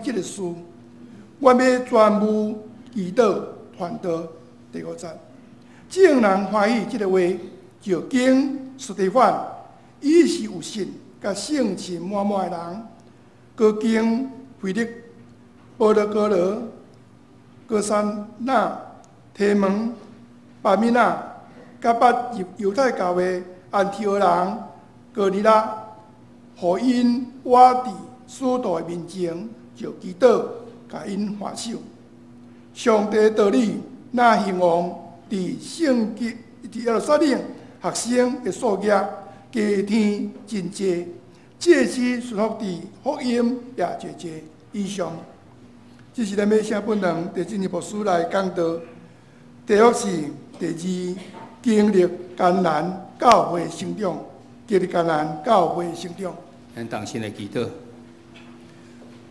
这个书，我要全部祈祷传道第5章。众人欢喜这个话，就经斯提反，伊是有信甲性情满满的人，佮经腓力、保罗、哥罗、哥山那、提门、巴米纳，甲捌犹太教会安提阿人、哥尼拉，互因我伫使徒的面前就祈祷，甲因还手。上帝道理那兴旺伫圣经伫耶路撒冷学生的数额，加添真济。这是顺服伫福音也侪侪以上。这是咱要写本人第进一步书来讲到。第6是第2，经历艰难，教会成长。经历艰难，教会成长。咱同心来祈祷。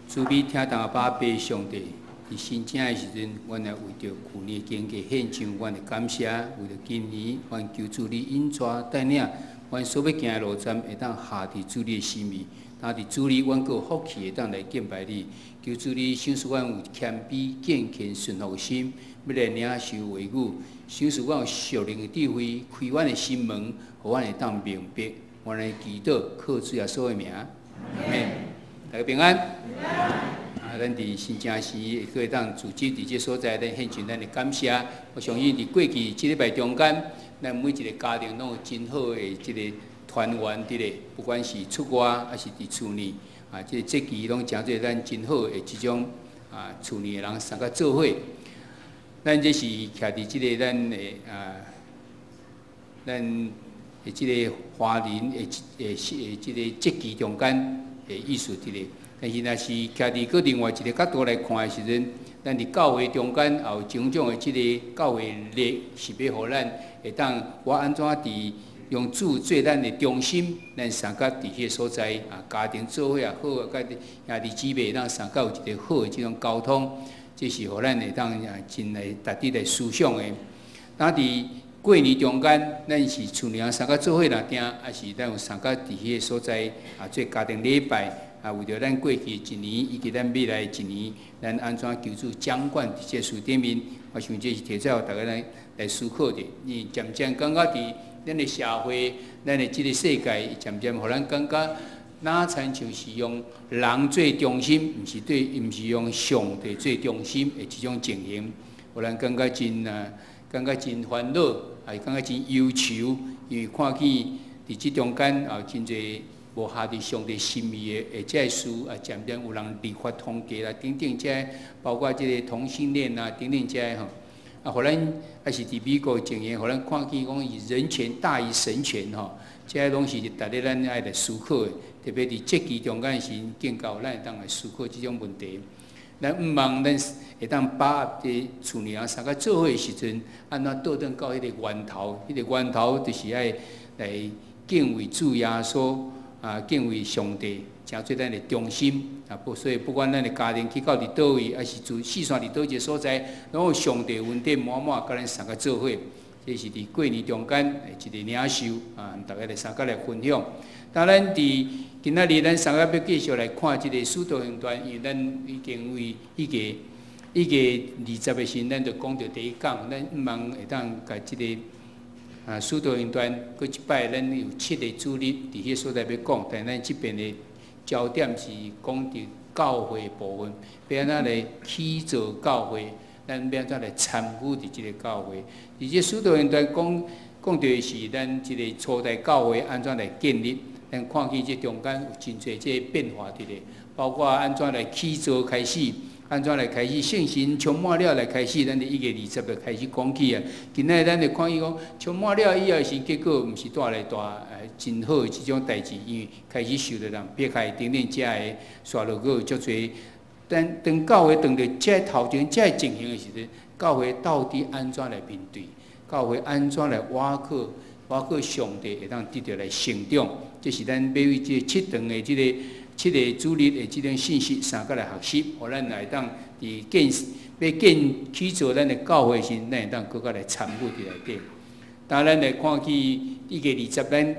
主必听当阿爸爸上帝，伫新正的时阵，阮来为着去年经过献上阮的感谢，为着今年，阮求主你引带带领，阮所要行的路站会当下伫主你的心意，当伫主你，阮有福气会当来敬拜你。求主你赏赐阮有谦卑、敬虔、顺服的心，要来领受话语，赏赐阮有属灵的智慧，开阮的心门，互阮会当明白。阮来祈祷，靠主耶稣的名，阿门。大家平安。咱伫新正时会可以当组织伫这所在，咱献上咱的感谢。我相信伫过去这礼拜中间，咱每一个家庭拢有真好的这个团圆伫咧，不管是出外还是伫厝内，这期拢诚侪咱真好的这种厝内的人三个做伙。咱这是徛伫这个咱的咱的这个华人的这个节期中间的意思伫咧。但是，若是徛伫个另外一个角度来看的时阵，咱伫教会中间也有种种的即个教会力，是要互咱会当我安怎伫用主做咱的中心，咱三角伫迄个所在家庭做伙也好，甲兄弟姊妹咱三角有一个好的即种沟通，这是互咱会当真来值得来思想的。当伫过年中间，咱是厝内三角做伙来听，还是咱有三角伫迄个所在做家庭礼拜。为着咱过去一年，以及咱未来一年，咱安怎求主掌管伫这事顶面，我想这是提出大家来思考的。你渐渐感觉伫咱的社会、咱的这个世界，渐渐互咱感觉，哪参像是用人做中心，毋是用上帝做中心的这种情形，互咱感觉真烦恼，也感觉真忧愁，因为看见伫这中间真侪。无下伫上帝心意的这事，渐渐有人立法通过啦，等等这包括这个同性恋啊，等等这吼，互咱还是伫美国情形，互咱看见讲以人权大于神权吼，这拢是逐日咱爱来思考的，特别伫节期中间时，更教咱会当来思考这种问题。咱毋望咱会当把握伫厝内三个做伙的时阵，安怎倒转到迄个源头，迄个源头就是爱来敬畏主耶稣。敬畏上帝，诚做咱的中心。所以不管咱的家庭去到伫倒位，还是住四散伫倒一个所在，拢有上帝恩典满满，甲咱三个做伙。这是伫过年中间一个领袖大家来三个来分享。当然伫今仔日咱三个要继续来看这个使徒行传，因为咱已经为迄个20个时，咱就讲到第1讲，咱毋茫会当甲这个。使徒行传，过一摆，咱有7个主日伫迄所在要讲，但咱这边的焦点是讲到教会部分，要安怎来起造教会，咱要安怎来参与伫即个教会。而且使徒行传讲到的是咱即个初代教会安怎来建立，咱看见这中间有真侪这变化伫咧，包括安怎来起造开始。安怎来开始圣神充满了来开始，咱伫1月20就开始讲起啊。今仔咱就看伊讲充满了以后是结果，毋是带来真好的即种代志，因为开始受到人撇开等等遮个刷落去有足侪。但当教会当着遮头前遮情形的时阵，教会到底安怎来面对？教会安怎来挖靠上帝会当得到来成长？这是咱要为这7堂的这个。7个主日的即种信息，三个来学习，互咱来当伫起造咱的教会时，咱会当更加来参与伫内底。当咱来看去1月20，咱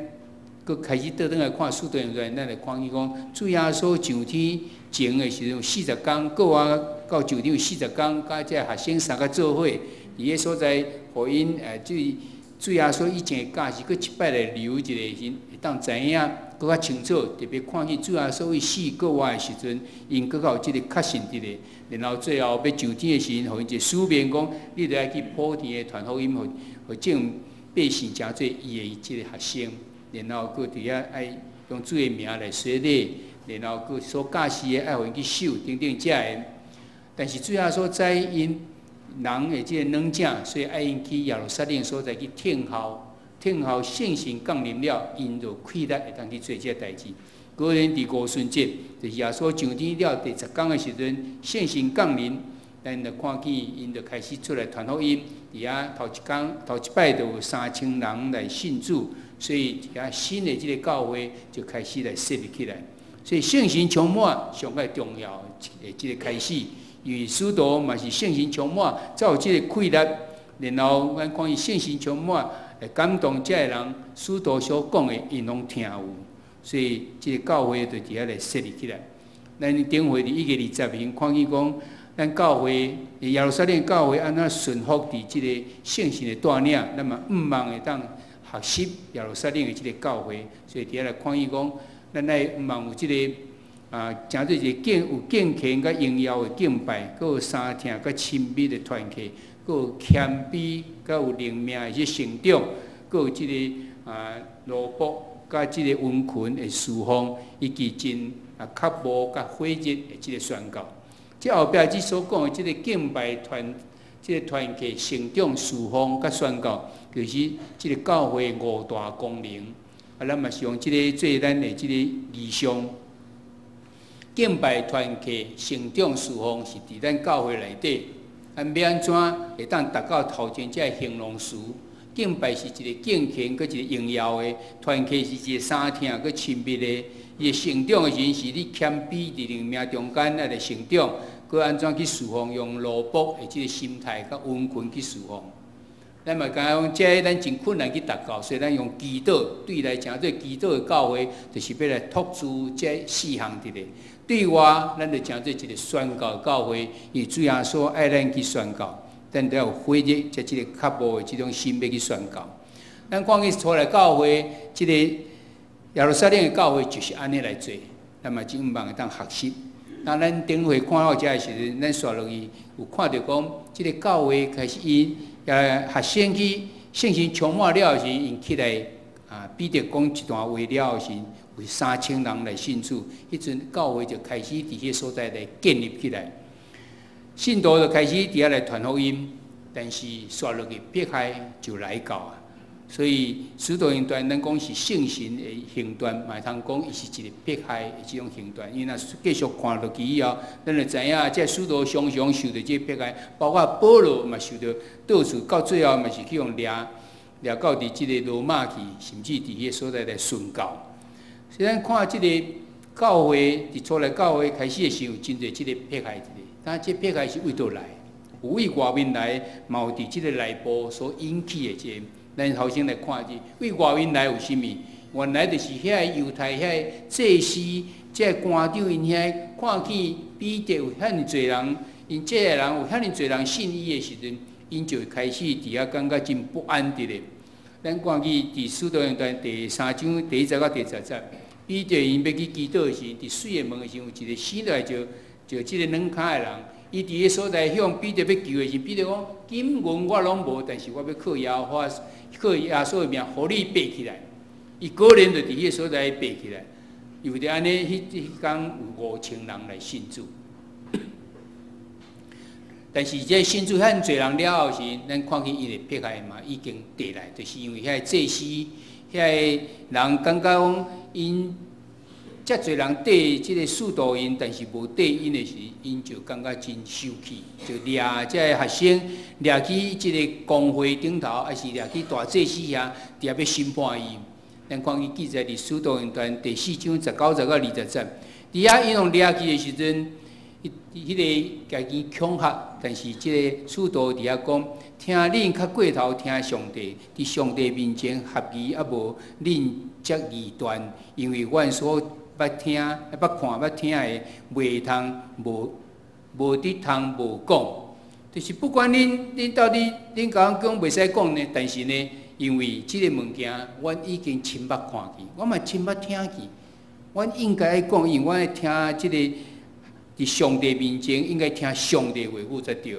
佫开始倒转来看使徒行传，咱来看去讲，主耶稣上天前的时阵40天，过啊到酒店40天，甲这学生三个做伙，伫迄所在，互因主要说以前的教是，佫一摆来留一个因会当知影，佫较清楚，特别看见主要所谓4个月的时阵，因佫较有即个确信伫咧。然后最后要上天的时阵，互因一个书面讲，你著爱去普天的传福音，互正百姓诚做伊的即个学生。然后佫伫遐爱用主的名来洗礼，然后佫所教示的爱互因去守等等遮个。但是最后所在因人的即个软正，所以爱因去耶路撒冷所在去听候圣神降临了，因就气力会当去做这代志。果然伫五旬节，就是耶稣上天了第10天的时阵，圣神降临，咱就看见因就开始出来传福音。伫遐头一摆就有3000人来信主，所以伫遐新的即个教会就开始来设立起来。所以圣神充满上个重要的即个开始，因为使徒嘛是圣神充满，才有即个气力。然后咱看伊圣神充满，会感动遮个人，使徒所讲的因拢听有。所以即个教会就伫遐来设立起来。咱顶回伫1月20日看见讲，咱教会耶路撒冷教会安怎顺服伫即个圣神的带领，那么毋望会当学习耶路撒冷的即个教会，所以伫遐来看见讲，咱爱毋望有即个诚做一个有敬虔甲荣耀的敬拜，佫有相听甲亲密的团契，佫有谦卑甲有灵命的即成长，佫有即个罗卜。甲即个温群的侍奉，以及真较无甲火热的即个宣告，即后壁即所讲的即个敬拜即个团契成长、侍奉甲宣告，就是即个教会5大功能。咱嘛是用即个做咱的即个理想。敬拜团契成长、侍奉是伫咱教会内底，咱要安怎会当达到头前这形容词？敬拜是一个敬虔，佮一个荣耀的；团契是一个相听佮亲密的。伊的成长的时阵，是你谦卑伫灵命中间来成长，佮安怎去侍奉，用罗卜的即个心态佮温群去侍奉。咱嘛讲讲，这咱真困难去达到，所以咱用祈祷对来讲，做祈祷的教会，就是要来托住这4项伫咧。对外，咱就讲做一个宣告教会，以主耶稣爱咱去宣告。咱都要有火热，即个较无的即种心要去宣告。咱看去出来教会，即个耶路撒冷的教会就是安尼来做，咱嘛真望会当学习。当咱顶回看到遮的时阵，咱刷落去有看到讲，即个教会开始因学生去圣神充满了的时，因起来彼得讲一段话了的时，有3000人来信主，迄阵教会就开始伫迄所在来建立起来。信徒就开始伫遐来传福音，但是刷落去迫害就来到啊。所以使徒行传咱讲是圣神的行传，嘛会通讲伊是一个迫害的即种行传。因为若继续看落去以后，咱就知影，即使徒常常受到即个迫害，包括保罗嘛受到到处，到最后嘛是去用掠到伫即个罗马去，甚至伫迄个所在来宣教。所以咱看即个教会伫出来教会开始的时候，真侪即个迫害。但这迫害是为倒来，有为外面来，嘛有伫即个内部所引起的这，咱头先来看者，为外面来有啥物？原来就是遐犹太遐祭司，这官长因遐看见彼得有遐尼侪人，因这个人有遐尼侪人信伊的时阵，因就开始伫遐感觉真不安的咧。咱看去伫使徒行传第3章第1节到第10节，彼得因要去祈祷的时，伫水的门的时，有一个醒来就即个软脚的人，伊伫个所在向彼得要求的时，彼得讲：金银我拢无，但是我要靠耶稣的名，互你爬起来。伊果然就伫迄个所在爬起来。有伫安尼，迄天有5000人来信主。但是这信主遐侪人了后时，咱看见伊的迫害嘛已经地来，就是因为遐祭司、遐人感觉讲因。遮侪人缀即个使徒因，但是无缀因的时，因就感觉真生气，就掠遮个学生，掠去即个公会顶头，还是掠去大祭司遐，伫遐要审判伊。咱看伊记载伫使徒行传第4章19节到20节，伫遐因用掠去的时阵，迄个家己恐吓，但是即个使徒伫遐讲，听恁较过头听上帝，伫上帝面前合意啊无恁则异端，因为阮所捌听、捌看、捌听的，袂通无伫通无讲。就是不管恁到底恁甲阮讲袂使讲呢，但是呢，因为即个物件，阮已经亲捌看去，我嘛亲捌听去，阮应该爱讲，因为阮爱听即个伫上帝面前，应该听上帝话语才对。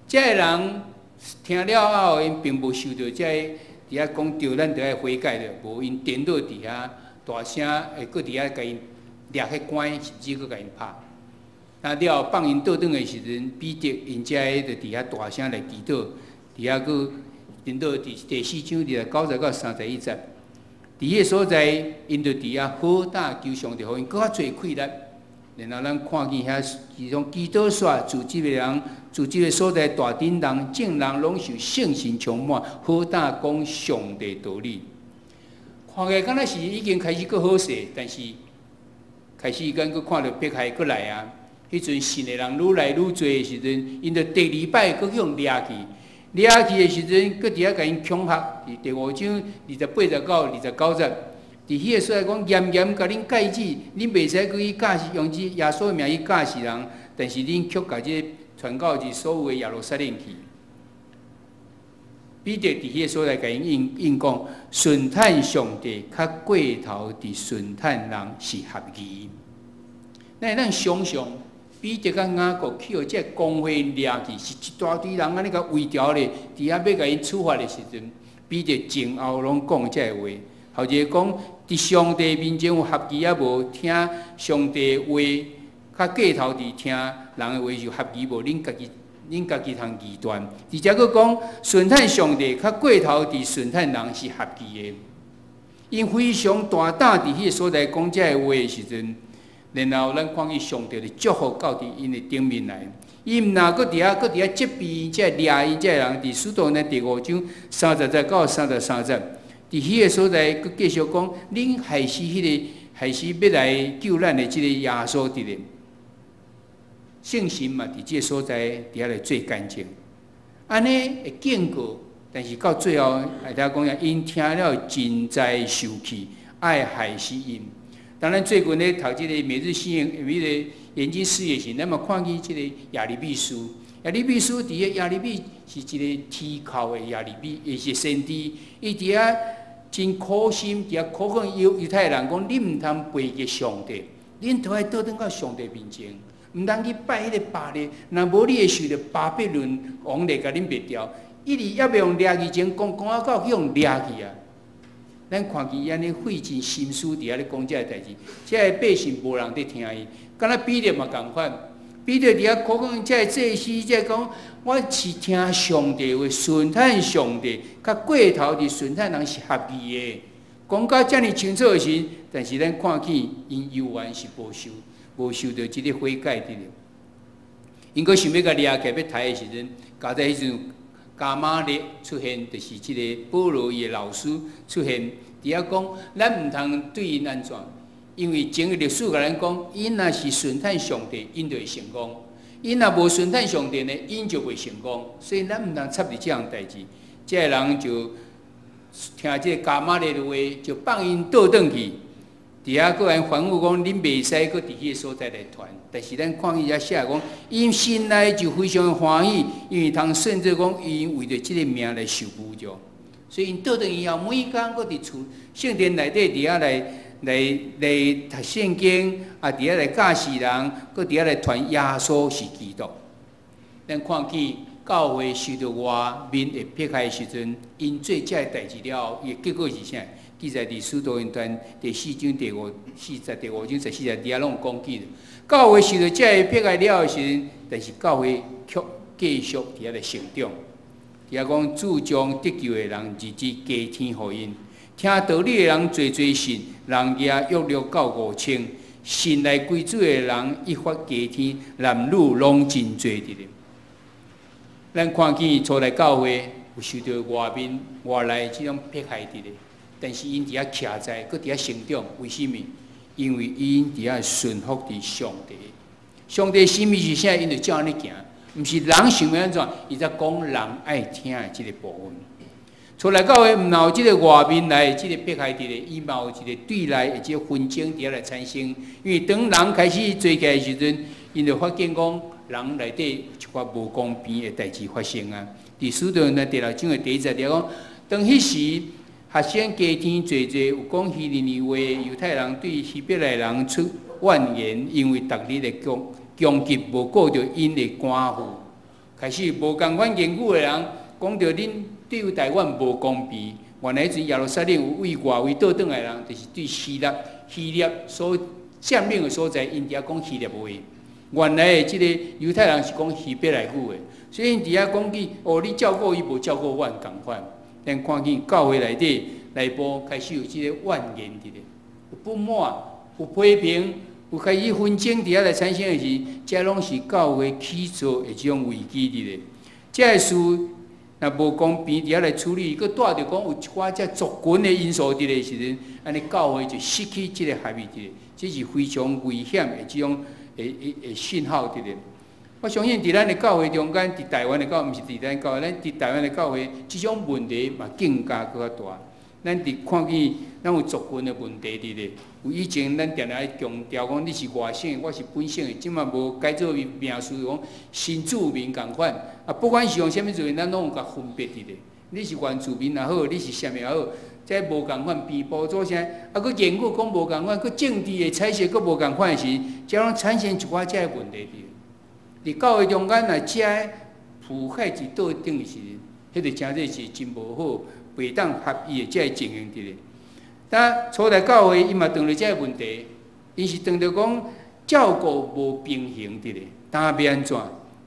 遮个人听了后，因并无受到遮个伫遐讲对，咱着爱悔改着，无因颠倒伫遐大声，会搁伫遐甲因掠迄关，甚至搁甲因拍。那了后放因倒转的时阵，彼得因遮个就伫遐大声来祈祷，伫遐搁颠倒第4章90到31节，伫迄个所在，因就伫遐好大求上帝，互因搁较侪气力。然后咱看见遐其中基督说，自即个人，自即个所在大顶人、众人拢受圣神充满，好大讲上帝道理。看起来敢若是已经开始搁好势，但是开始敢搁看到迫害搁来啊！迄阵信的人愈来愈多的时阵，因着第2摆搁向掠去，掠去的时阵，搁伫遐甲因恐吓。第5章28到29节。伫迄个所在讲，严严甲恁戒止，恁袂使去教是用即耶稣的名去教是人，但是恁却甲即传到至所有的耶路撒冷去。彼得伫迄个所在甲因应讲，顺坦上帝较过头伫顺坦人是合宜。咱想想，彼得甲雅各去互即公会掠去，是一大堆人安尼甲围条咧，伫遐要甲因处罚的时阵，彼得前后拢讲即个话。后一个讲，伫上帝面前有合宜啊无？听上帝的话，较过头伫听人的话就合宜无？恁家己通疑断。而且佫讲，顺坦上帝较过头伫顺坦人是合宜的。因非常大胆伫迄个所在讲这个话的时阵，然后咱看见上帝的祝福到伫因的顶面来。伊毋若佫伫遐责备这掠伊这人，伫使徒行第5章30节到33节。伫迄个所在，佮继续讲，恁害死要来救咱的即个耶稣伫咧，圣神嘛，伫即个所在，伫遐来做干净，安尼会警告，但是到最后，大家讲呀，因听了真在受气，爱害死因。当然，最近咧读即个每日新闻，迄个研经事业时，咱嘛看见即个亚利比书。亚利比书伫个亚利比是一个天靠的亚利比，也是先知，伊伫遐真苦心，伫遐苦劝犹太人讲：你毋通背逆上帝，恁都爱倒转到上帝面前，毋通去拜迄个巴力，若无你会受着巴比伦王来甲恁灭掉。一直也袂用掠去前，讲啊到去用掠去啊！咱看见伊安尼费尽心思伫遐咧讲这个代志，这个百姓无人伫听伊，敢若彼得嘛共款。彼得伫遐苦劝这个祭司，这讲我是听上帝话，顺坦上帝，较过头伫顺坦人是合意的。讲到遮尔清楚的时，但是咱看见因犹原是无受到即个悔改的。因佫想要甲掠起要杀的时阵，加在迄阵加玛列出现，就是即个保罗伊的老师出现，伫遐讲咱毋通对因安怎。因为前个历史甲咱讲，因若是顺坦上帝，因就会成功；因若无顺坦上帝呢，因就袂成功。所以咱毋通插入这样代志。这个人就听这个加玛列的话，就放因倒转去。伫遐个人反复讲，恁袂使搁伫迄个所在来传。但是咱看伊遐写讲，因心内就非常欢喜，因为通甚至讲，因为着即个名来受侮辱。所以因倒转以后，每工搁伫厝圣殿内底伫遐来读圣经，啊，伫遐来教示人，搁伫遐来传耶稣是基督。咱看见教会受到外面的迫害的时阵，因做这代志了后，伊结果是啥？记载伫使徒行传第4章第5章14节，伫遐拢有讲记了。教会受到这迫害了的时阵，但是教会却继续伫遐来成长。伫遐讲主将得救的人日子加添互因。听道理的人侪信，人也约略到5000。信来归主的人一发加添，男女拢真侪的咧。咱看见初来教会有受到外来这种迫害的咧，但是因伫遐徛在，佮伫遐成长，为什么？因为因伫遐顺服伫上帝。上帝心意是啥？因就照安尼行，毋是人想要安怎，伊才讲人爱听的这个部分。出来教会毋有即个外面来即个迫害伫咧，伊嘛有一个对内的即个纷争伫遐来产生。因为当人开始做起来的时阵，因就发现讲人内底一寡无公平的代志发生啊。伫使徒行传第6章的第1节讲，当迄时学生加添侪侪，有讲希利尼话，犹太人对希伯来人出怨言，因为逐日的攻击无顾着因的官府，开始无共款言语的人讲着恁对台湾无公平。原来阵耶路撒冷有为外围倒转来的人，就是对希腊所占领的所在，因伫遐讲希腊话。原来的即个犹太人是讲希伯来语的，所以因伫遐讲起哦，你照顾伊无照顾阮共款。咱看见教会内底内部开始有即个怨言伫咧，有不满，有批评，有开始纷争伫遐来产生的是，这拢是教会起造的即种危机伫咧。这个事若无公平伫遐来处理，佮带着讲有一寡遮族群的因素伫咧时阵，安尼教会就失去即个合意伫咧，这是非常危险的即种的信号伫咧。我相信伫咱的教会中间，伫台湾的教会，毋是伫咱教会，咱伫台湾的教会，即种问题嘛更加搁较大。咱伫看见咱有族群的问题伫咧，有以前咱定来强调讲你是外省，我是本省的，即马无改做名词讲新住民共款。啊，不管是用啥物罪，咱拢有甲分别伫咧。你是原住民也好，你是啥物也好，这无共款编布做啥？啊，佮言语讲无共款，佮政治的采色佮无共款的时，才拢产生一寡遮的问题伫。伫教会中间，若遮腐害是倒顶的时，迄个真正是真无好，袂当合意的遮个情形伫咧。但初代教会伊嘛碰到遮个问题，因是碰到讲照顾无平衡伫咧，当要安怎？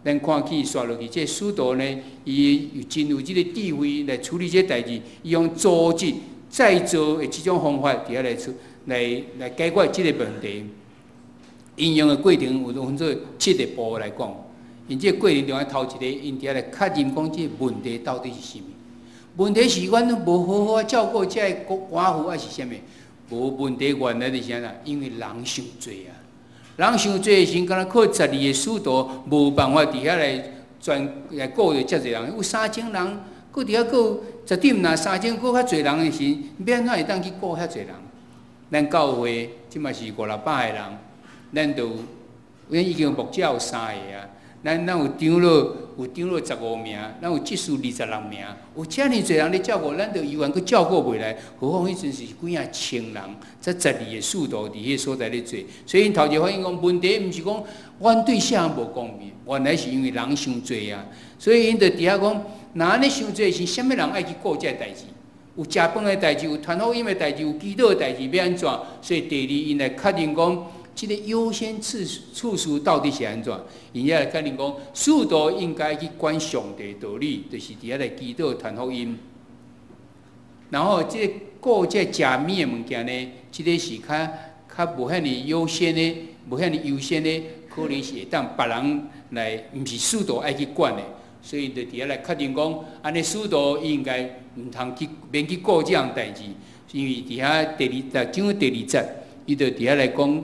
咱看起刷落去，这使徒呢，伊有真有即个智慧来处理这代志，伊用组织再造的即种方法，伫遐来解决即个问题。应用的过程有分做7个步来讲，因这过程中啊头一个，因伫遐来确认讲这问题到底是啥物？问题是阮无好好照顾这个寡妇，还是啥物？无问题原来是啥啦？因为人伤多啊，人伤多的时阵，敢若靠12个使徒无办法伫遐来顾着遮侪人，有3000人，搁伫遐搁10点呐，3000搁较侪人的时，要安怎会当去顾遐侪人？咱教会即嘛是500-600个人。咱已经目者有3个啊，咱有长老15名，咱有执事26名，有遮尔侪人咧照顾，咱就永远佫照顾袂来。何况迄阵是几啊千人，才12个使徒伫迄所在咧做，所以因头前发现讲问题，毋是讲阮对啥无公平，原来是因为人伤多啊。所以因就伫遐讲，若安尼伤多是啥物人爱去顾遮代志？有食饭的代志，有传福音的代志，有祈祷的代志，要安怎？所以第二，因来确认讲。这个优先次序到底是安怎？因遐来确认讲，使徒应该去管上帝道理，就是伫遐来祈祷传福音。然后这个顾这食面的物件呢，这个是较无遐尼优先的，无遐尼优先的，可能是会当别人来，毋是使徒爱去管的。所以就伫遐来确认讲，安尼使徒应该毋通去免去顾这样代志，因为伫遐章第2节，伊就伫遐来讲。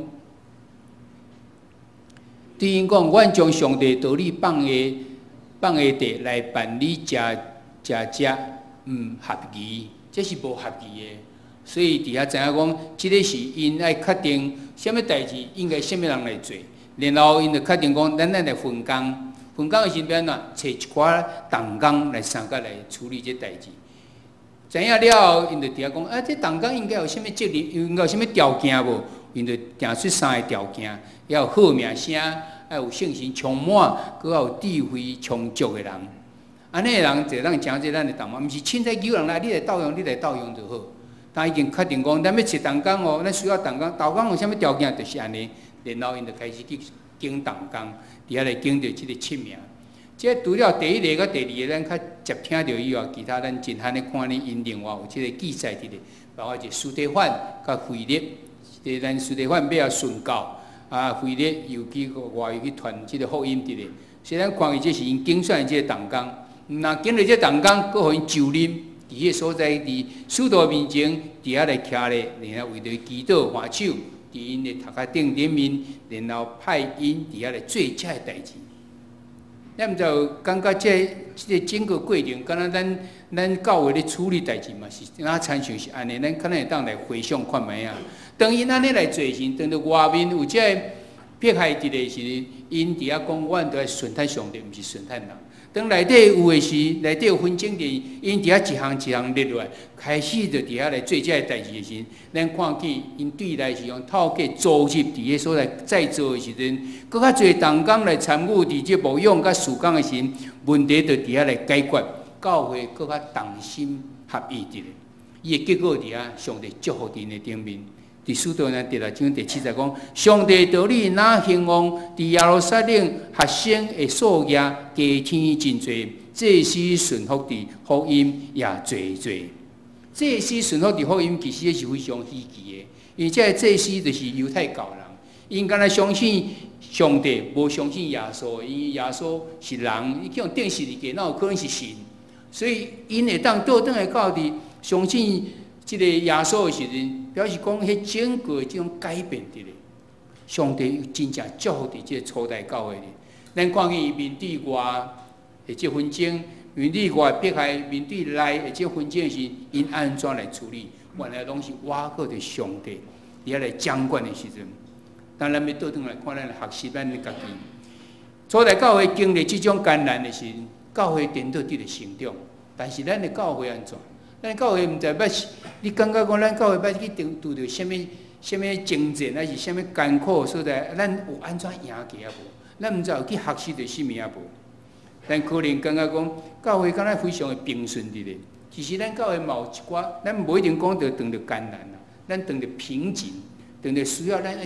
对因讲，阮将上帝道理放下地来办理食，合宜，这是无合宜的。所以伫遐知影讲，即个是因爱确定什么代志应该什么人来做，然后因就确定讲，咱来分工，分工的时阵啊，找一寡同工来参加来处理这代志。知影了后，因就伫遐讲，啊，这同工应该有啥物责任，应该有啥物条件无？因就定出3个条件。要有好名声，要有信心充满，佮要有智慧充足的人。安尼的人就当诚济咱的同胞，毋是凊彩叫人来，你来斗用，你来斗用就好。但已经确定讲，咱要找同工哦，咱需要同工。同工有啥物条件，就是安尼。然后因就开始去经同工，伫遐来经着即个7名。即除了第1个佮第2个，咱较接听着以外，其他咱真罕咧看咧，因另外有即个记载伫咧，包括是司提反佮腓力，即咱司提反要顺教。啊，腓力又去外游去传即个福音伫咧，所以咱看伊这是因精选的即个同工，若经历这同工，佮互因就任伫迄个所在，伫使徒面前，伫遐来徛咧，然后为着祈祷还手，伫因的头壳顶顶面，然后派因伫遐来做遮个代志。咱毋知有感觉即个整个过程，敢若咱教会咧处理代志嘛是，哪亲像是安尼，咱可能会当来回想看觅啊。当因安尼来做时，当着外面有即个迫害伫个时，因伫遐讲，阮都要顺趁上帝，毋是顺趁人。当内底有诶时，内底有纷争伫，因伫遐一项一项列落来，开始就伫遐来做这个代志诶时，咱看见因对来是用透过组织伫迄所在在做诶时阵，搁较侪同工来参与伫即牧养甲事工诶时，问题就伫遐来解决，教会搁较同心合意伫咧，伊诶结果伫遐，上帝祝福伫咧顶面。伫使徒行第6章第7节讲，上帝道理那兴旺，伫耶路撒冷学生的数额加添真多，这是顺服的福音也侪侪。这是顺服的福音，其实是非常稀奇的，因为这是就是犹太教人，因敢若相信上帝，无相信耶稣，因为耶稣是人，伊去用电视里给，哪有可能是神？所以因会当倒转来到伫相信即个耶稣的时阵。表示讲，迄整个即种改变伫咧，上帝真正祝福伫即个初代教会咧。咱看见伊面对外的即纷争，面对外迫害，面对内的即纷争时，因安怎来处理？原来拢是挖靠着上帝，伫遐来掌管的时阵。当然要倒转来看，咱学习咱的家己。初代教会经历即种艰难的时，教会颠倒伫咧成长，但是咱的教会安怎？咱教会毋知捌，你感觉讲咱教会捌去拄着什物征战，还是什物艰苦所在？咱有安怎赢过啊无？咱毋知有去学习着什物啊无？咱可能感觉讲教会敢若非常的平顺伫咧。其实咱教会嘛有一寡，咱无一定讲着当着艰难啦，咱当着瓶颈，当着需要咱要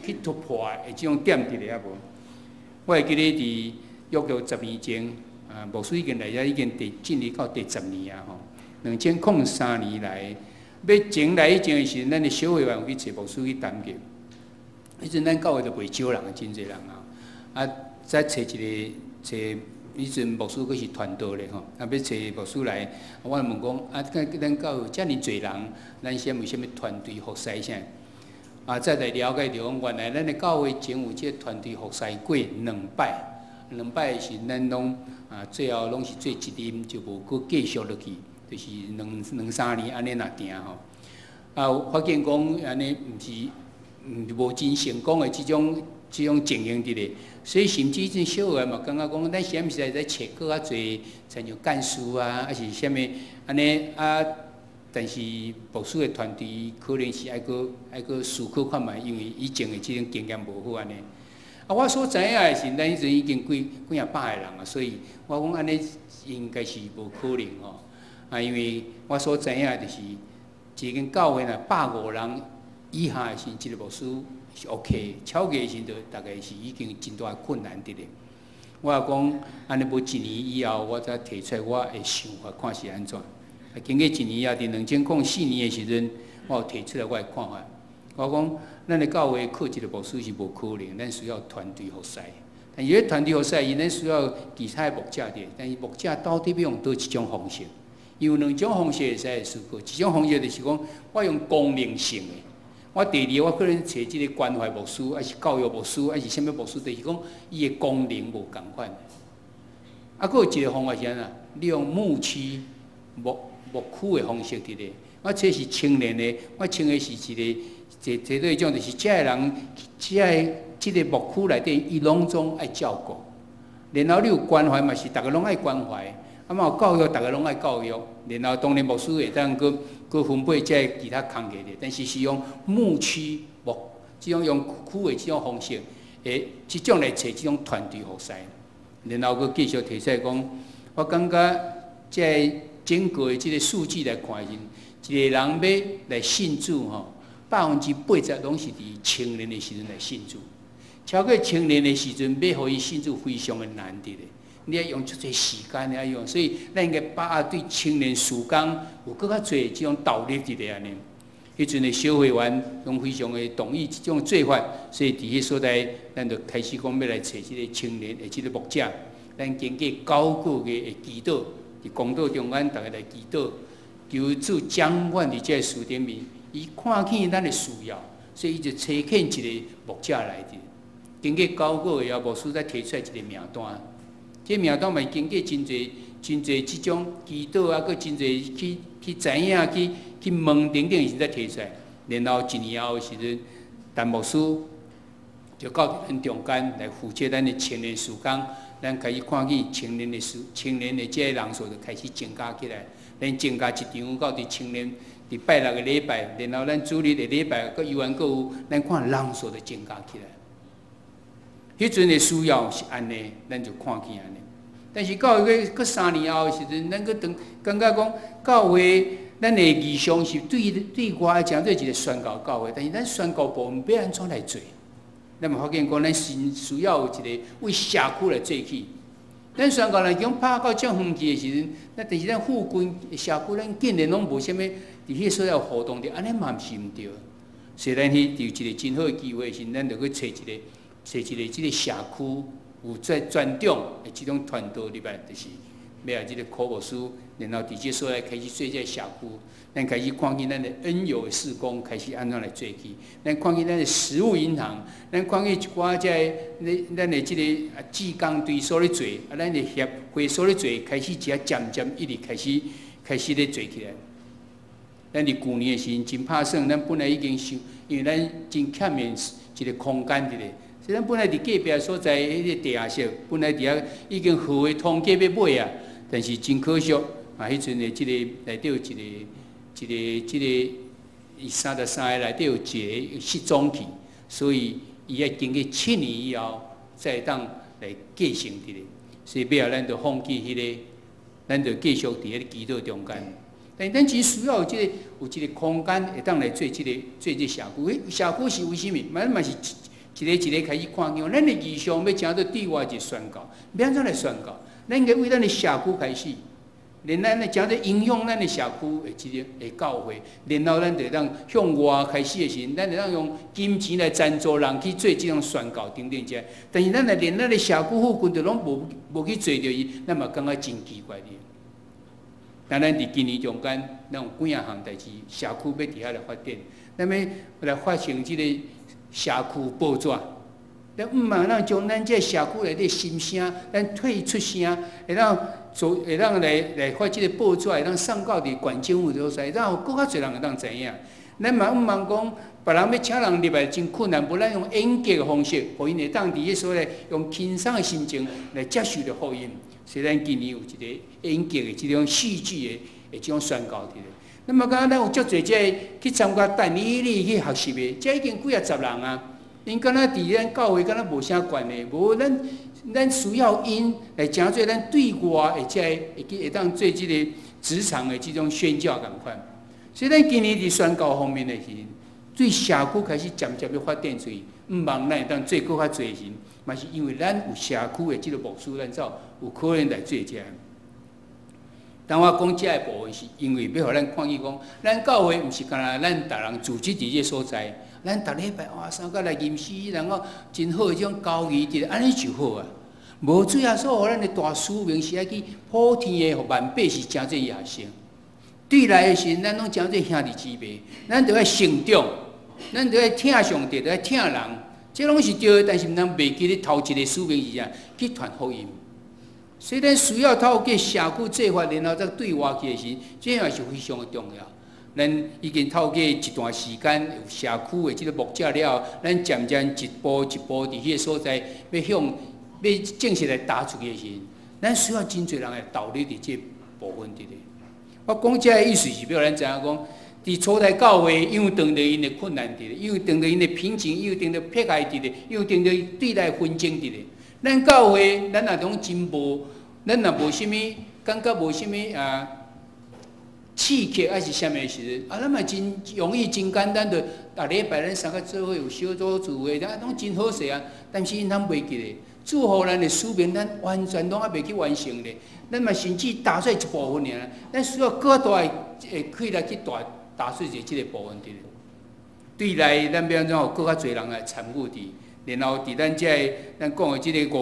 去突破的即种点伫咧啊无？我会记咧伫约略10年前，牧师已经来遮已经进入到第10年啊吼。2003年来，要前来以前的时阵，咱的小会员有去找牧师去谈过。迄阵咱教会就袂少人，真侪人啊。再找一个找，迄阵牧师佫是传道咧吼。要找牧师来，我问讲，咱教会遮尔侪人，咱先有啥物团队服侍啥？再来了解着讲，原来咱的教会前有即个团队服侍过2摆是咱拢最后拢是做一任，就无佫继续落去。就是2、3年安尼若行吼，发现讲安尼无真成功的即种情形伫咧，所以甚至阵小学嘛感觉讲，咱时时在找搁较侪，像干事啊，还是啥物安尼啊？但是牧师的团队可能是爱搁思考看觅，因为以前的即种经验无好安尼。我所知影的是，咱迄阵已经几啊百个人啊，所以我讲安尼应该是无可能吼。因为我所知影就是，一间教会若150人以下的时，一个牧师是 OK， 超过的时，就大概是已经真大困难伫咧。我也讲，安尼无1年以后，我才提出我的想法，看是安怎。经过1年以后，伫2004年的时阵，我有提出来我的看法。我讲，咱的教会靠一个牧师是无可能，咱需要团队服侍。但是迄团队服侍，伊咱需要其他的牧者伫，但是牧者到底要用倒一种方式？有2种方式会使思考，一种方式就是讲，我用功能性的；我第二，我可能找即个关怀牧师，还是教育牧师，还是啥物牧师，就是讲伊的功能无共款。佫有一个方法是安怎？利用牧区、牧区的方式伫咧。我这是青年的，我请的是一个这对种，就是遮个人，即个牧区内底，伊拢总爱照顾。然后你有关怀嘛，是逐个拢爱关怀。嘛有教育，大家拢爱教育，然后当然牧师会当佫分配即其他工课的，但是是用牧区即种用区的即种方式，即种来找即种团队服侍，然后佫继续提出来讲，我感觉即整个的即个数据来看，一个人要来信主吼，80%拢是伫青年的时阵来信主，超过青年的时阵要互伊信主非常的难的咧。你要用足侪时间来用，所以咱应该把对青年事工有更较侪即种导力伫咧安尼。迄阵的小会员拢非常的同意即种做法，所以伫迄所在，咱就开始讲要来找即个青年的即个牧者。咱经过9个月的祈祷，伫公道中间，大家来祈祷，求主掌管伫即个事顶面，伊看见咱的需要，所以伊就找见一个牧者来的。经过9个月后，牧师才提出来一个名单。这名堂嘛经过真侪即种祈祷啊，佮真侪去知影去问等等，现在提出来。然后1年后的时阵，陈牧师就到伫咱中间来负责咱的青年事工，咱开始看见青年的这个人数就开始增加起来。咱增加一场到伫青年伫拜6个礼拜，然后咱主日的礼拜佮游玩购物，咱看人数就增加起来。迄阵的需要是安尼，咱就看见安尼。但是到迄个3年后的时阵，咱佮感觉讲教会咱的义上是对外讲做一个宣教教会，但是咱宣教部门要安怎来做？咱嘛发现讲，咱需要有一个为社区来做起。咱宣教来讲拍到这远去的时阵，但是咱附近社区咱竟然拢无啥物伫迄所有活动的，安尼嘛毋是毋对。所以咱迄就一个真好的机会，是咱着去找一个即个社区有专长的即种团队里边，就是要来即个科牧师，然后伫即所在开始做这社区，咱开始看见咱的恩友的事工开始安怎来做起，咱看见咱的食物银行，咱看见一寡咱的即个志工队所咧做，啊，咱的协会所咧做，开始只渐渐一直开始咧做起来。咱伫旧年的时阵真拍算，咱本来已经想，因为咱真欠面一个空间伫咧。所以咱本来伫隔壁所在迄个地下室，本来伫遐已经好的通价要买啊，但是真可惜啊！迄阵的即个内底有一个33个内底有一个失踪去，所以伊要经过7年以后才当来继承伫咧。所以尾后咱就放弃迄个，咱就继续伫迄个祈祷中间。但是咱只需要有一个空间会当来做这个社区。社区是为什么？嘛是一个开始看见，咱的意向要怎做对外一个宣告，要安怎来宣告？咱应该为咱的社区开始，连咱的怎做影响咱的社区的这个的教会，然后咱就当向外开始的时候，咱就当用金钱来赞助人去做这种宣告等等者。但是咱连咱的社区附近就拢无去做着伊，咱嘛感觉真奇怪的。但咱伫今年中间，咱有几项代志，社区要伫遐来发展，咱要来发成这个社区报纸。咱毋茫咱将咱这社区内底心声，咱退出声，会当来发这个报纸，会当送到伫县政府所在，让有更较侪人会当知影。咱嘛毋茫讲，别人要请人入来真困难，无咱用演讲的方式，互因会当伫迄所在用轻松的心情来接受着福音。所以咱今年有一个演讲的这种戏剧的这种宣告伫咧。那么刚刚咱有足侪这去参加但以理去学习的，这已经几10人啊。因敢若伫咱教会敢若无啥关系，无咱需要因来诚做咱对外的这会当做这个职场的这种宣教共款。所以咱今年伫宣教方面的是，对社区开始渐渐要发展出去，毋茫咱会当做更较侪人。嘛是因为咱有社区的即个牧师，咱才有可能来做这。当我讲这个部分，是因为要互咱看见讲，咱教会毋是干那咱逐人组织伫这所在，咱逐礼拜哇3个来吟诗，然后真好迄种交谊伫咧，安尼就好啊。无最后所互咱的大使命是爱去普天的互万百是诚济野生。对来的时，咱拢诚济兄弟姊妹，咱着要成长，咱着要听上帝，着要听人。这拢是对的，但是毋通袂记咧头一个使命是啥？去传福音。所以咱需要透过社区做法，然后再对外去的时，这也是非常的重要。咱已经透过一段时间有社区的这个牧者了后，咱渐渐一步一步伫迄个所在要正式来踏出去的时，咱需要真侪人来投入伫这部分伫咧。我讲这个意思是要咱知影讲。伫初代教会，因为碰到因的困难伫咧，因为碰到因的瓶颈，因为碰到迫害伫咧，因为碰到对待纷争伫咧。咱教会，咱也拢真无，咱也无啥物感觉，无啥物刺激，还是啥物时阵，咱嘛真容易、真简单的，逐礼拜咱3个做伙有小组聚会，咱拢真好势啊。但是因通袂记咧，祝福咱的使命，咱完全拢还袂去完成咧。咱嘛甚至打碎一部分尔，咱需要更大的气力去打碎者即个部分伫咧，对来咱要安怎有更较侪人来参与伫，然后伫咱咱讲的即个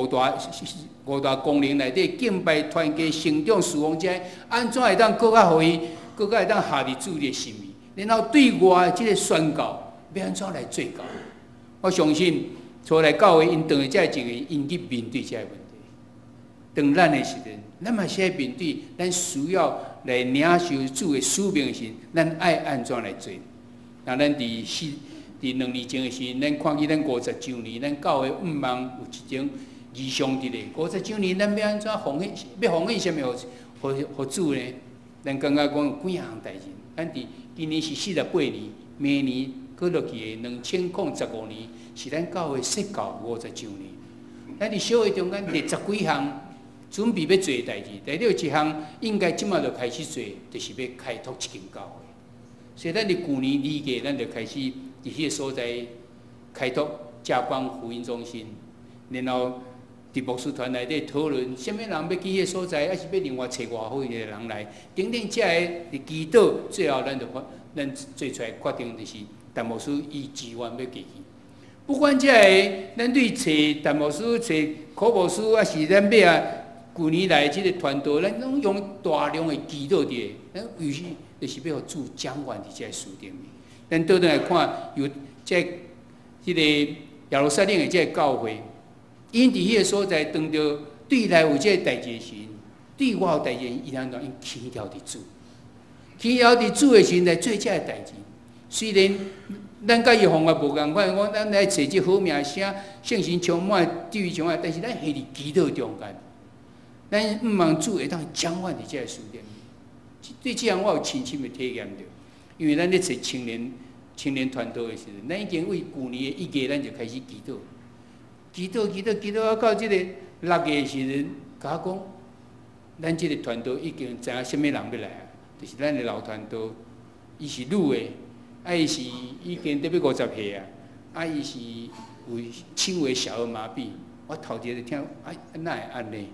五大功能内底，敬拜、团结、成长、侍奉者，安怎会当更较互伊，更较会当下伫主的心意，然后对外即个宣告，要安怎来做到？我相信，初来教会因当的才会因去面对这个问题。当咱的时阵，咱嘛是在面对咱需要来领受主的使命的时，咱爱安怎来做？那咱伫2年前的时，咱看见咱50周年，咱教会毋茫有一种异象伫咧。50周年，咱要安怎奉献？要奉献什么？互主呢？咱感觉讲有几项代志。咱伫今年是48年，明年过落去的2015年，是咱教会设教50周年。咱伫小会中间列10几项准备要做的代志，第6一项应该即马就开始做，就是要开拓一间教会。所以咱伫去年2月，咱就开始伫迄个所在开拓嘉光福音中心，然后伫牧师团内底讨论，什么人要去迄个所在，还是要另外找外口的人来，等等这个伫祈祷，最后咱做出来决定就是，陈牧师伊自愿要去。不管这个，咱对找陈牧师、找柯牧师，还是咱要啊，旧年来即个团队，咱拢用大量的祈祷伫，咱有时就是要互主掌管伫这个事顶面。咱倒转来看，有即个耶路撒冷的这个教会。因伫迄个所在，当着对内有这个代志时，对外有代志，伊通因起调伫主，起调伫主的时来做这个代志。虽然咱甲伊方法无共款，讲咱来找即好名声、圣神充满、地位充满，但是咱系伫祈祷中间，咱毋望主会当掌管伫这个事顶。对这项我有亲身的体验着，因为咱咧找青年团队的时阵，咱已经为旧年的1月咱就开始祈祷。祈祷啊！到即个6月时阵，甲我讲，咱即个团队已经知影什么人要来啊？就是咱的老团队，伊是女的，伊是已经得要50岁啊，伊是有轻微小儿麻痹。我头一日听，哪会安尼？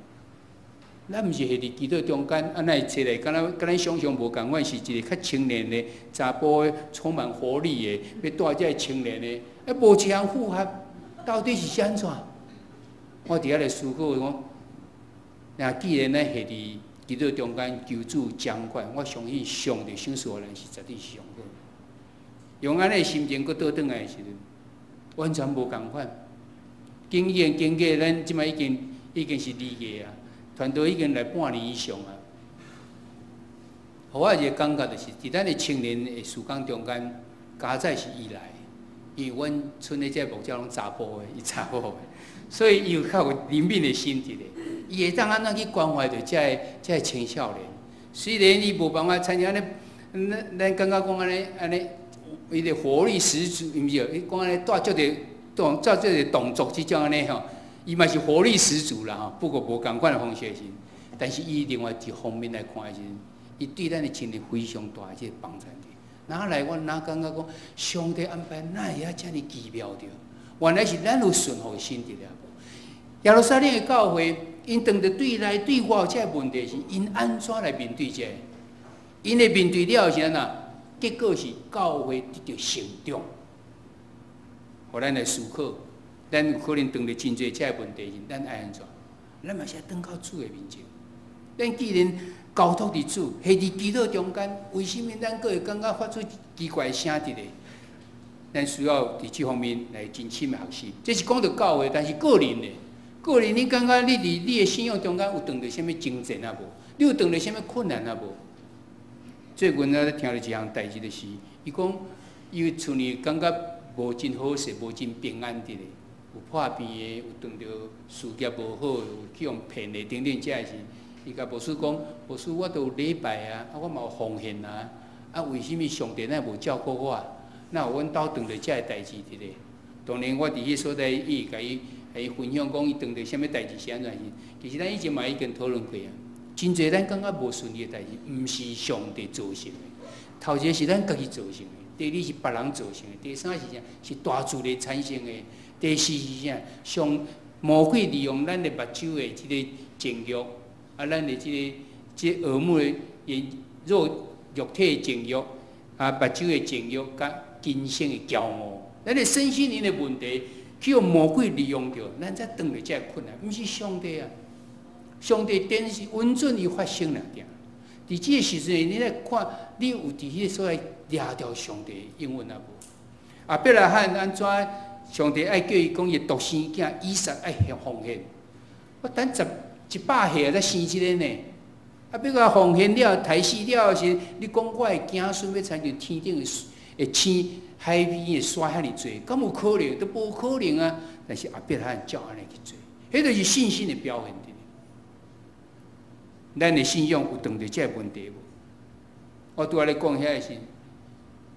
咱毋是下伫祈祷中间，哪会出来？敢咱想象无共款，是一个较青年的查甫的，充满活力的，要带这个青年的，无一项符合。到底是啥怎？我伫遐来思考讲，那既然咱下伫祈祷中间求主掌管，我相信上帝赏赐互咱是绝对是上好。用安尼心情搁倒转来的时阵，完全无共款。经过咱即摆已经是2月啊，团队已经来半年以上啊。互我一个感觉就是，伫咱的青年的时光中间，加载是伊来。因为阮村的这牧者拢查甫的，伊查某的，所以伊有较有灵敏的心伫咧。伊会当安怎去关怀着这个青少年。虽然伊无办法参加咱感觉讲安尼，伊的活力十足，毋是？伊讲安尼做这个动作即种安尼吼，伊嘛是活力十足啦吼。不过无共款的方式是，但是伊另外一方面来看的时，伊对咱的青年非常大的这个帮助。哪来我哪感觉讲上帝安排哪会遮尔奇妙着？原来是咱有顺服心伫了。耶路撒冷的教会，因当着对内对外这个问题是，因安怎来面对这个？因会面对了是安怎？结果是教会得到成长。互咱来思考，咱有可能当着真侪这个问题是，咱爱安怎？咱嘛是要转到主的面前。咱既然交托伫主，下伫祈祷中间，为什么咱个会感觉发出奇怪的声伫咧？咱需要伫这方面来真深的学习。这是讲到教会，但是个人的，你感觉你伫你的信仰中间有遇到什么征战啊无？你有遇到什么困难啊无？最近啊，听到一项代志，就是伊讲，伊厝里感觉无真好势，无真平安伫咧，有破病的，有遇到事业无好，有去用骗的，等等这事。伊甲牧师讲，牧师，我都有礼拜啊，我嘛有奉献啊，为什么上帝那无照顾我？那有阮斗当着这个代志伫咧？当然，我伫迄所在，伊甲伊分享讲，伊当着什么代志是安怎是？其实咱以前嘛已经讨论过啊。真侪咱感觉无顺利的代志，毋是上帝造成的。头一个是咱家己造成的，第二是别人造成的，第三是啥？是大自然产生的。第四是啥？上魔鬼利用咱的目睭的即个情欲。咱的即个耳目的肉体的情欲，目睭的情欲，甲今生的骄傲，咱的身心灵的问题，去用魔鬼利用着，咱才当着这困难，毋是上帝啊！上帝典是温准伊发生啦，伫即个时阵，你来看，你有伫迄个所在抓着上帝的应允啊无？亚伯拉罕安怎？上帝爱叫伊讲伊独生囝以撒爱奉献，我等100岁才生一个呢。啊，要甲奉献了、抬死了时，你讲我的子孙要参像天顶的星、海边的沙遐尼多，敢有可能？都无可能啊！但是阿伯他照安尼去做，迄就是信心的表现。咱的信仰有碰到这问题无？我拄仔咧讲遐时，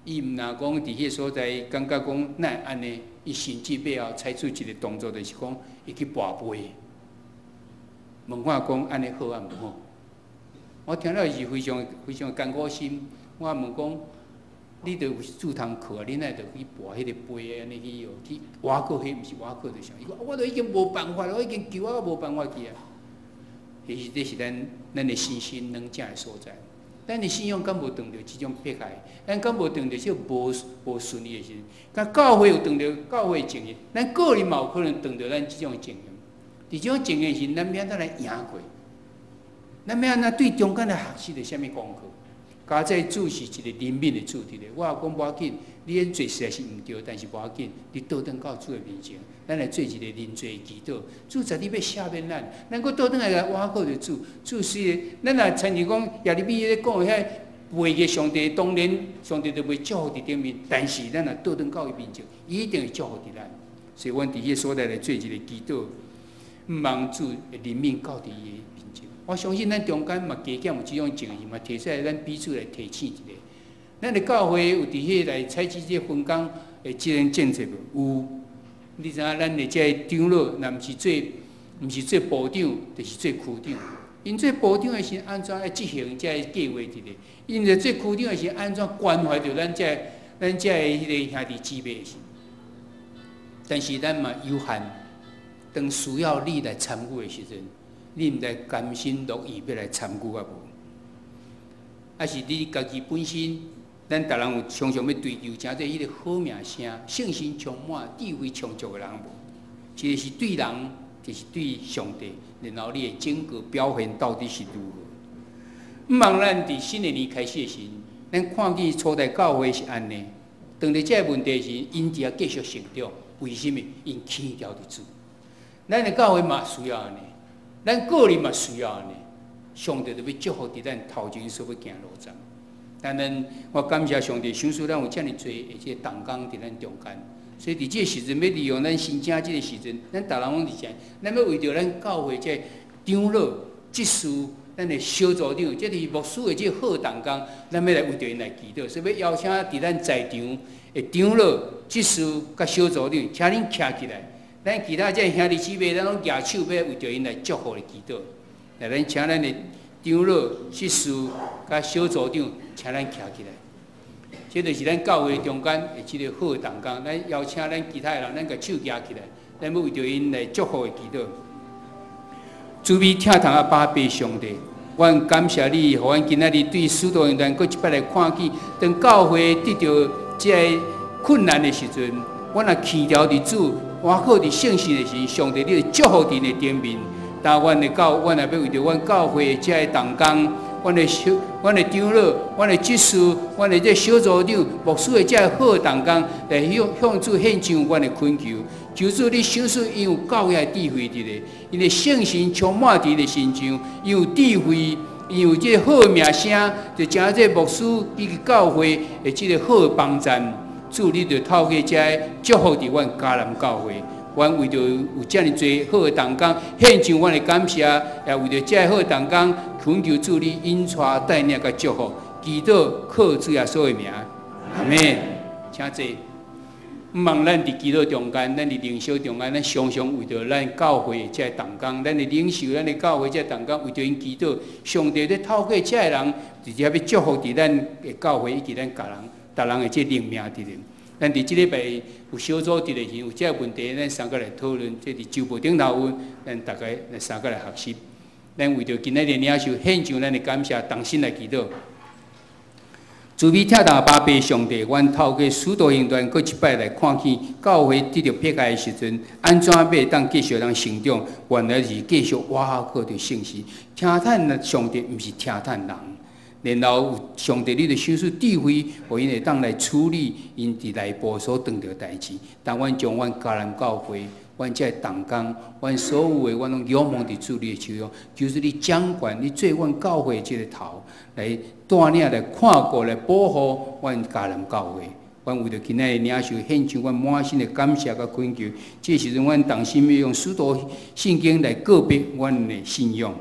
伊毋若讲伫迄所在，感觉讲哪会安尼？伊甚至尾后采取一个动作，就是讲伊去跋杯，问我讲安尼好啊毋好？我听了是非常艰苦心。我问讲，你著有注通课啊？你哪会去跋迄个杯安尼去去挖过？迄毋是挖过就啥？伊讲我都已经无办法了，我已经求啊无办法去啊。其实这是咱的信心软正的所在。咱的信仰敢无碰到即种迫害？咱敢无碰到即无顺利的时？甲教会有碰到教会的情形，咱个人嘛有可能碰到咱即种情形。伫即种情形时，咱免得来赢过。咱要安怎对中间的学习是啥物功课？家在主是一个灵敏的主题咧。我也讲无要紧，你迄做实在是毋对，但是无要紧，你倒转到主的面前，咱来做一个认罪的祈祷。主在你要赦免咱，咱搁倒转来挖靠着主。主是咱若亲像讲亚利比咧讲的遐背嘅上帝，当然上帝就袂祝福伫顶面，但是咱若倒转到伊面前，伊一定会祝福伫咱。所以，阮伫迄所在来做一个祈祷，毋望主的灵敏到伫伊。我相信咱中间嘛加减有即种情形嘛，提出来咱彼此来提醒一下。咱的教会有伫迄来采取即分工的即种政策无？有，你知影咱的这长老，若毋是做部长，就是做区长。因做部长的时安怎来执行这计划一个？因做区长的时安怎关怀着咱这的迄个兄弟姊妹的时？但是咱嘛有限，当需要你来参与的时阵。你毋知甘心乐意要来参与啊无？还是你家己本身，咱逐人有常常要追求，诚侪迄个好名声、信心充满、智慧充足的人无？一个是对人，就是对上帝，然后你的整个表现到底是如何？毋望咱伫新的年开始时，咱看见初代教会是安尼，当着这个问题时，因只要继续成长，为什么？因起调伫主，咱的教会嘛需要安尼。咱个人嘛需要安尼，上帝就要祝福伫咱头前所要行路上。当然，我感谢上帝，赏赐咱有遮尔多而且同工伫咱中间。所以伫这个时阵，要利用咱新正这个时阵，咱逐人拢伫遮，咱要为着咱教会这长老、执事、咱的小组长，这是牧师的这好同工，咱要来为着因来祈祷。所以要邀请伫咱在场的长老、执事甲小组长，请恁站起来。咱其他这兄弟姊妹，咱拢举手要为着因来祝福的祈祷。来，咱请咱的长老、执事、甲小组长，请咱站起来。这就是咱教会中间的这个好同工。咱邀请咱其他的人，咱甲手举起来，咱要为着因来祝福的祈祷。主必听堂啊，巴别上帝，阮感谢你，互阮今仔日对使徒行传搁一摆来看见，当教会得到这困难的时阵，阮若祈祷伫主。我靠伫圣神的时，上帝你的祝福伫你顶面。但阮也要为着阮教会的这同工，阮的长老、阮的执事、阮的这小组长、牧师的这好同工，来向主献上阮的恳求。求主你赏赐因有教育的智慧伫咧，因的圣神充满伫咧身上，因有智慧，因有这好名声，就将这牧师以及教会的这个好帮衬。主，你着透过这祝福伫阮迦南教会，阮为着有遮尔多好的同工，献上阮的感谢，也为着这好同工，恳求主你引带带领甲祝福，祈祷靠主耶稣的名，阿门。请坐。毋望咱伫祈祷中间，咱伫灵修中间，咱常常为着咱教会这同工，咱的领袖，咱的教会这同工，为着因祈祷，上帝咧透过这人，直接要祝福伫咱的教会以及咱家人。逐人的这灵命伫咧，咱伫即礼拜有小组伫咧，有这问题，咱三个来讨论。这伫周报顶头有，咱大家来三个来学习。咱为着今仔日领袖献上咱的感谢，同心来祈祷。主必听到巴别上帝，阮透过使徒行传，搁一摆来看见教会得到迫害的时阵，安怎要当继续当成长？原来是继续挖靠着圣神，听叹上帝，毋是听叹人。然后有上帝，你著赏赐智慧，互因会当来处理因伫内部所遇到代志。当阮将阮家人教会，阮遮同工，阮所有的，阮拢仰望伫主你的手中，求主你掌管，你做阮教会即个头，来带领、来看顾、来保护阮家人教会。阮为着今仔的领袖献上阮满心的感谢甲恳求，这时阵阮同心要用许多圣经来告别阮的信仰。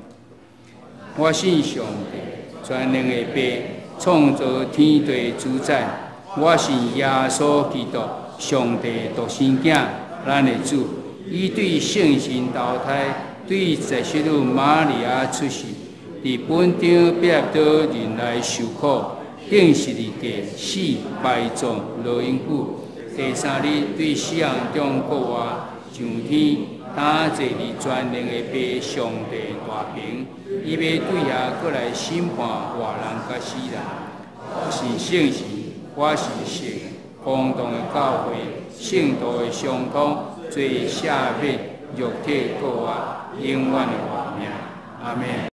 我信上帝，全能的爸，创造天地主宰。我信耶稣基督，上帝独生囝，咱的主。伊对圣神投胎，对在世女玛利亚出世，伫本场变到人来受苦。定十字架死埋葬罗因府，第三日对死人中国活上天，打坐伫全能的爸上帝大平，伊要对遐过来审判活人甲死人。我是圣神，我是圣，空洞的教会，圣道的相通，做赦免肉体过活，永远的活命。阿门。